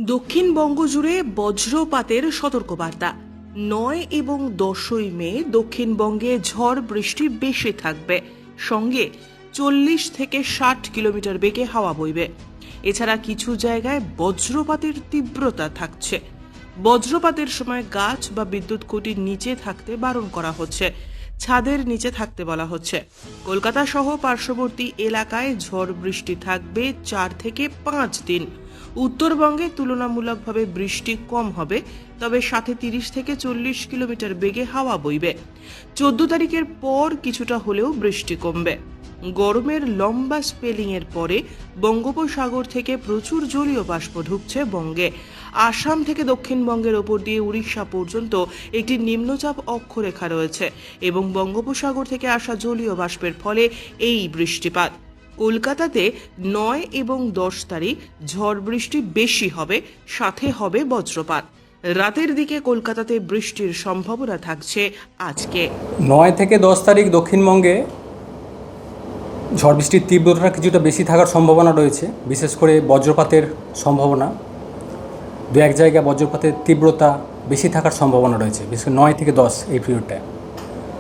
দক্ষিণবঙ্গ জুড়ে বজ্রপাতের সতর্কবার্তা। 9 এবং 10ই মে দক্ষিণবঙ্গে ঝড় বৃষ্টি বেশি থাকবে, সঙ্গে 40 থেকে 60 কিলোমিটার বেগে হাওয়া বইবে। এছাড়া কিছু জায়গায় বজ্রপাতের তীব্রতা থাকছে। বজ্রপাতের সময় গাছ বা বিদ্যুৎ খুঁটির নিচে থাকতে বারণ করা হচ্ছে, ছাদের নিচে থাকতে বলা হচ্ছে। কলকাতা সহ পার্শ্ববর্তী এলাকায় ঝড় বৃষ্টি থাকবে 4 থেকে 5 দিন। উত্তরবঙ্গে তুলনামূলকভাবে বৃষ্টি কম হবে, তবে সাথে 30 থেকে 40 কিলোমিটার বেগে হাওয়া বইবে। 14 তারিখের পর কিছুটা হলেও বৃষ্টি কমবে। গরমের লম্বা স্পেলিং এর পরে বঙ্গোপসাগর থেকে প্রচুর জলীয় বাষ্প ঢুকছে বঙ্গে। আসাম থেকে দক্ষিণবঙ্গের ওপর দিয়ে উড়িষ্যা পর্যন্ত একটি নিম্নচাপ অক্ষরেখা রয়েছে এবং বঙ্গোপসাগর থেকে আসা জলীয় বাষ্পের ফলে এই বৃষ্টিপাত। কলকাতাতে 9 এবং 10 তারিখ ঝড় বৃষ্টি বেশি হবে, সাথে হবে বজ্রপাত। রাতের দিকে কলকাতাতে বৃষ্টির সম্ভাবনা থাকছে আজকে। 9 থেকে 10 তারিখ দক্ষিণবঙ্গে ঝড় বৃষ্টির তীব্রতা কিছুটা বেশি থাকার সম্ভাবনা রয়েছে, বিশেষ করে বজ্রপাতের সম্ভাবনা। দু এক জায়গায় বজ্রপাতের তীব্রতা বেশি থাকার সম্ভাবনা রয়েছে, বিশেষ করে 9 থেকে 10 এই পিরিয়ডটায়।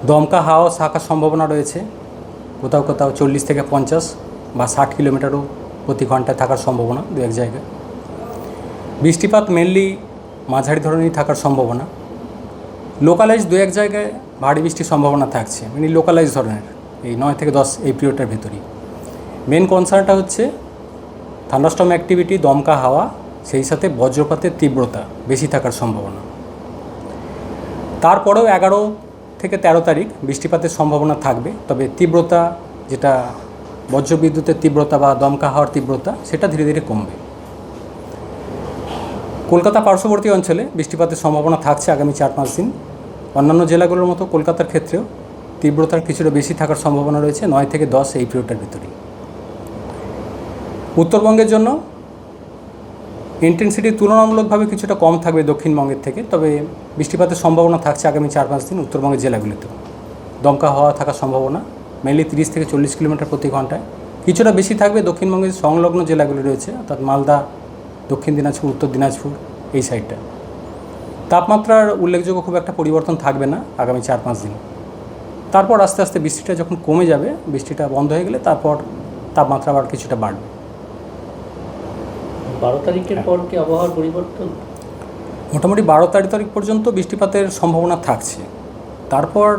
দমকা হাওয়া থাকার সম্ভাবনা রয়েছে, কোথাও কোথাও 40 থেকে 50 বা 60 কিলোমিটারও প্রতি ঘন্টায় থাকার সম্ভাবনা দু এক জায়গায়। বৃষ্টিপাত মেনলি মাঝারি ধরনেরই থাকার সম্ভাবনা। লোকালাইজ দু এক জায়গায় ভারী বৃষ্টির সম্ভাবনা থাকছে, মানে লোকালাইজ ধরনের এই 9 থেকে 10 এই পিরিয়ডটার ভেতরেই। মেন কনসার্নটা হচ্ছে থান্ডারস্টর্ম অ্যাক্টিভিটি, দমকা হাওয়া, সেই সাথে বজ্রপাতের তীব্রতা বেশি থাকার সম্ভাবনা। তারপরেও 11 থেকে 13 তারিখ বৃষ্টিপাতের সম্ভাবনা থাকবে, তবে তীব্রতা, যেটা বজ্রবিদ্যুতের তীব্রতা বা দমকা হাওয়ার তীব্রতা, সেটা ধীরে ধীরে কমবে। কলকাতা পার্শ্ববর্তী অঞ্চলে বৃষ্টিপাতের সম্ভাবনা থাকছে আগামী 4-5 দিন। অন্যান্য জেলাগুলোর মতো কলকাতার ক্ষেত্রেও তীব্রতার কিছুটা বেশি থাকার সম্ভাবনা রয়েছে 9 থেকে 10 এই পিরিয়ডটার ভিতরেই। উত্তরবঙ্গের জন্য ইন্টেন্সিটি তুলনামূলকভাবে কিছুটা কম থাকবে দক্ষিণবঙ্গের থেকে, তবে বৃষ্টিপাতের সম্ভাবনা থাকছে আগামী 4-5 দিন উত্তরবঙ্গের জেলাগুলিতেও। দমকা হাওয়া থাকার সম্ভাবনা মেনলি 30 থেকে 40 কিলোমিটার প্রতি ঘন্টায়। কিছুটা বেশি থাকবে দক্ষিণবঙ্গের সংলগ্ন জেলাগুলি রয়েছে, অর্থাৎ মালদা, দক্ষিণ দিনাজপুর, উত্তর দিনাজপুর এই সাইডটা। তাপমাত্রার উল্লেখযোগ্য খুব একটা পরিবর্তন থাকবে না আগামী 4-5 দিন। তারপর আস্তে আস্তে বৃষ্টিটা যখন কমে যাবে, বৃষ্টিটা বন্ধ হয়ে গেলে তারপর তাপমাত্রা আবার কিছুটা বাড়বে। 12 তারিখের পর কি আবহাওয়ার পরিবর্তন? মোটামুটি 12 তারিখ পর্যন্ত বৃষ্টিপাতের সম্ভাবনা থাকছে। তারপর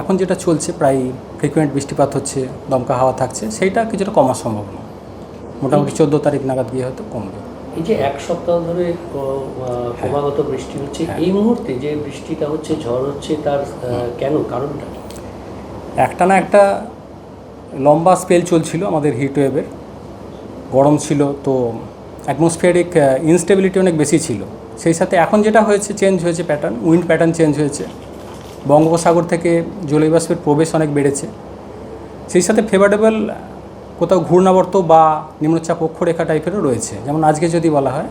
এখন যেটা চলছে, প্রায় ফ্রিকুয়েন্ট বৃষ্টিপাত হচ্ছে, দমকা হাওয়া থাকছে, সেইটা কিছুটা কমার সম্ভাবনা। মোটামুটি 14 তারিখ নাগাদ গিয়ে হয়তো কমবে। এই যে এক সপ্তাহ ধরে ক্রমাগত বৃষ্টি হচ্ছে, এই মুহূর্তে যে বৃষ্টিটা হচ্ছে, ঝড় হচ্ছে, তার কেন, কারণটা? একটা একটা লম্বা স্পেল চলছিল আমাদের হিটওয়েভের, গরম ছিল, তো অ্যাটমসফিয়ারিক ইনস্টেবিলিটি অনেক বেশি ছিল। সেই সাথে এখন যেটা হয়েছে, চেঞ্জ হয়েছে প্যাটার্ন, উইন্ড প্যাটার্ন চেঞ্জ হয়েছে। বঙ্গোপসাগর থেকে জলীয় বাষ্পের প্রবেশ অনেক বেড়েছে। সেই সাথে ফেভারেবল কোথাও ঘূর্ণাবর্ত বা নিম্নচাপ অক্ষরেখা টাইপেরও রয়েছে। যেমন আজকে যদি বলা হয়,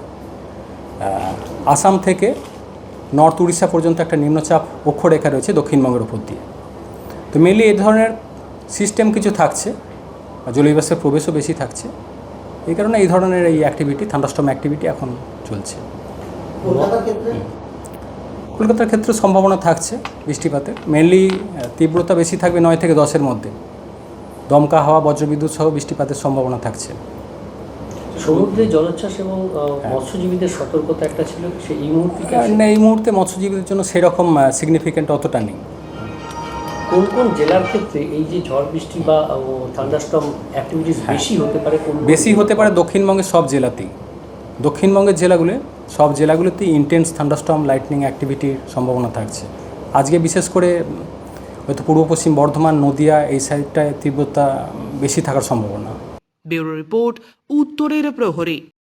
আসাম থেকে নর্থ উড়িষ্যা পর্যন্ত একটা নিম্নচাপ অক্ষরেখা রয়েছে দক্ষিণবঙ্গের উপর দিয়ে। তো মেনলি এই ধরনের সিস্টেম কিছু থাকছে, জলীয় বাষ্পের প্রবেশও বেশি থাকছে। এই কারণে এই ধরনের এই অ্যাক্টিভিটি, থান্ডারস্টর্ম অ্যাক্টিভিটি এখন চলছে। কলকাতার ক্ষেত্রে সম্ভাবনা থাকছে বৃষ্টিপাতের, মেনলি তীব্রতা বেশি থাকবে 9 থেকে 10-এর মধ্যে। দমকা হাওয়া, বজ্রবিদ্যুৎ সহ বৃষ্টিপাতের সম্ভাবনা থাকছে। সমুদ্রে জলোচ্ছ্বাস এবং মৎস্যজীবীদের সতর্কতা একটা ছিল, এই মুহূর্তে এই মুহূর্তে মৎস্যজীবীদের জন্য সেরকম সিগনিফিক্যান্ট অতটা নেই। কোন কোন জেলার ক্ষেত্রে এই যে ঝড় বৃষ্টি বা থান্ডারস্টর্ম অ্যাক্টিভিটিস বেশি হতে পারে? বেশি হতে পারে দক্ষিণবঙ্গের সব জেলাতেই। দক্ষিণবঙ্গের সব জেলাগুলোতেই ইন্টেন্স থান্ডারস্টর্ম, লাইটনিং অ্যাক্টিভিটির সম্ভাবনা থাকছে। আজকে বিশেষ করে হয়তো পূর্ব পশ্চিম বর্ধমান, নদিয়া এই সাইডটায় তীব্রতা বেশি থাকার সম্ভাবনা। ব্যুরো রিপোর্ট, উত্তরের প্রহরী।